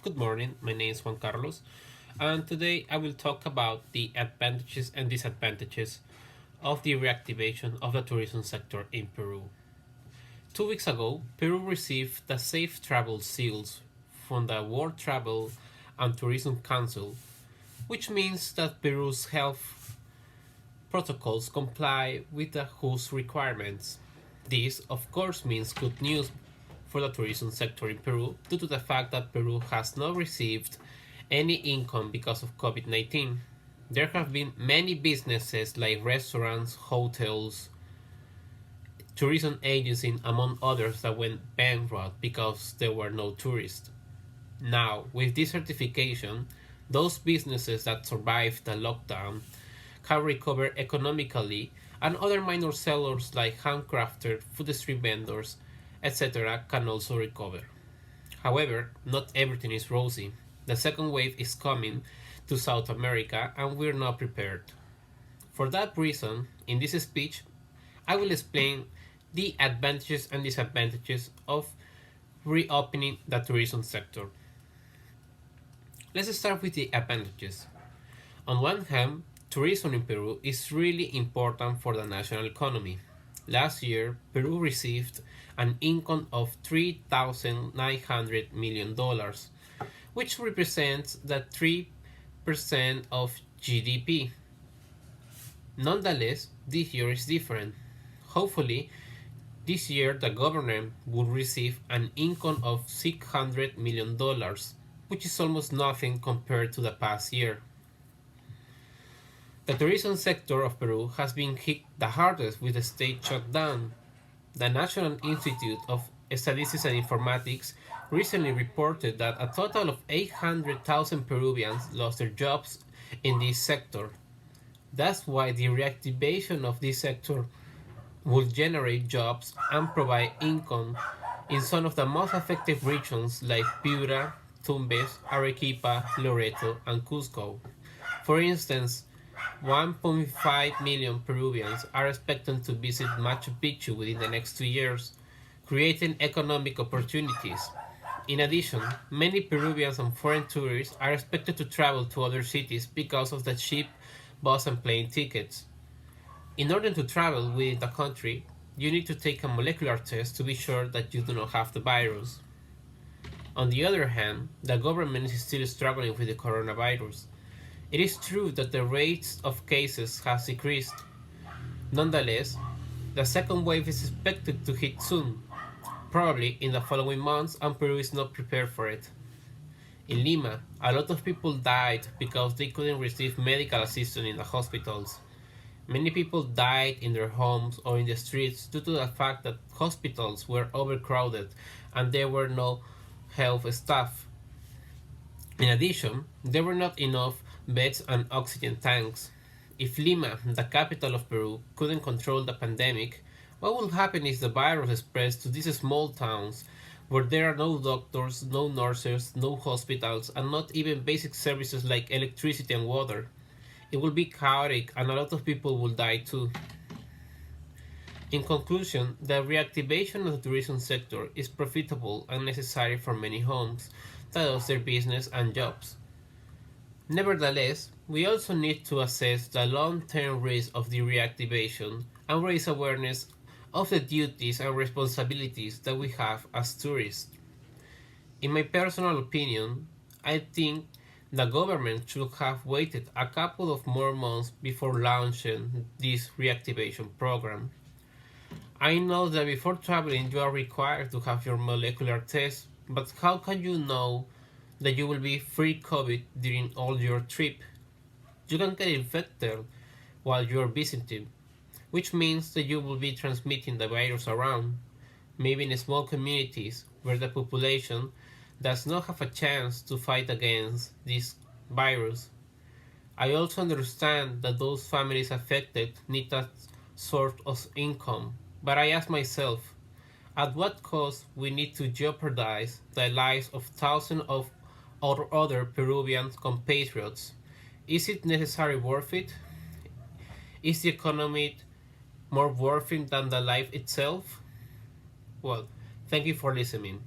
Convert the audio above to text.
Good morning, my name is Juan Carlos, and today I will talk about the advantages and disadvantages of the reactivation of the tourism sector in Peru. 2 weeks ago, Peru received the Safe Travel seals from the World Travel and Tourism Council, which means that Peru's health protocols comply with the WHO's requirements. This, of course, means good news for the tourism sector in Peru due to the fact that Peru has not received any income because of COVID 19. There have been many businesses like restaurants, hotels, tourism agencies, among others, that went bankrupt because there were no tourists. Now, with this certification, those businesses that survived the lockdown can recover economically, and other minor sellers like handcrafted, food street vendors, etc., can also recover. However, not everything is rosy. The second wave is coming to South America, and we're not prepared. For that reason, in this speech, I will explain the advantages and disadvantages of reopening the tourism sector. Let's start with the advantages. On one hand, tourism in Peru is really important for the national economy. Last year, Peru received an income of $3,900 million, which represents the 3% of GDP. Nonetheless, this year is different. Hopefully, this year the government will receive an income of $600 million, which is almost nothing compared to the past year. The tourism sector of Peru has been hit the hardest with the state shutdown. The National Institute of Statistics and Informatics recently reported that a total of 800,000 Peruvians lost their jobs in this sector. That's why the reactivation of this sector will generate jobs and provide income in some of the most affected regions like Piura, Tumbes, Arequipa, Loreto, and Cusco. For instance, 1.5 million Peruvians are expected to visit Machu Picchu within the next 2 years, creating economic opportunities. In addition, many Peruvians and foreign tourists are expected to travel to other cities because of the cheap bus and plane tickets. In order to travel within the country, you need to take a molecular test to be sure that you do not have the virus. On the other hand, the government is still struggling with the coronavirus. It is true that the rates of cases has decreased. Nonetheless, the second wave is expected to hit soon, probably in the following months, and Peru is not prepared for it. In Lima, a lot of people died because they couldn't receive medical assistance in the hospitals. Many people died in their homes or in the streets due to the fact that hospitals were overcrowded and there were no health staff. In addition, there were not enough beds and oxygen tanks. If Lima, the capital of Peru, couldn't control the pandemic, what will happen if the virus spreads to these small towns where there are no doctors, no nurses, no hospitals, and not even basic services like electricity and water? It will be chaotic and a lot of people will die too. In conclusion, the reactivation of the tourism sector is profitable and necessary for many homes that lost their business and jobs. Nevertheless, we also need to assess the long-term risk of the reactivation and raise awareness of the duties and responsibilities that we have as tourists. In my personal opinion, I think the government should have waited a couple of more months before launching this reactivation program. I know that before traveling you are required to have your molecular test, but how can you know that you will be free COVID during all your trip? You can get infected while you are visiting, which means that you will be transmitting the virus around, maybe in small communities where the population does not have a chance to fight against this virus. I also understand that those families affected need that sort of income, but I ask myself, at what cost we need to jeopardize the lives of thousands of our other Peruvian compatriots? Is it necessarily worth it? Is the economy more worth it than the life itself? Well, thank you for listening.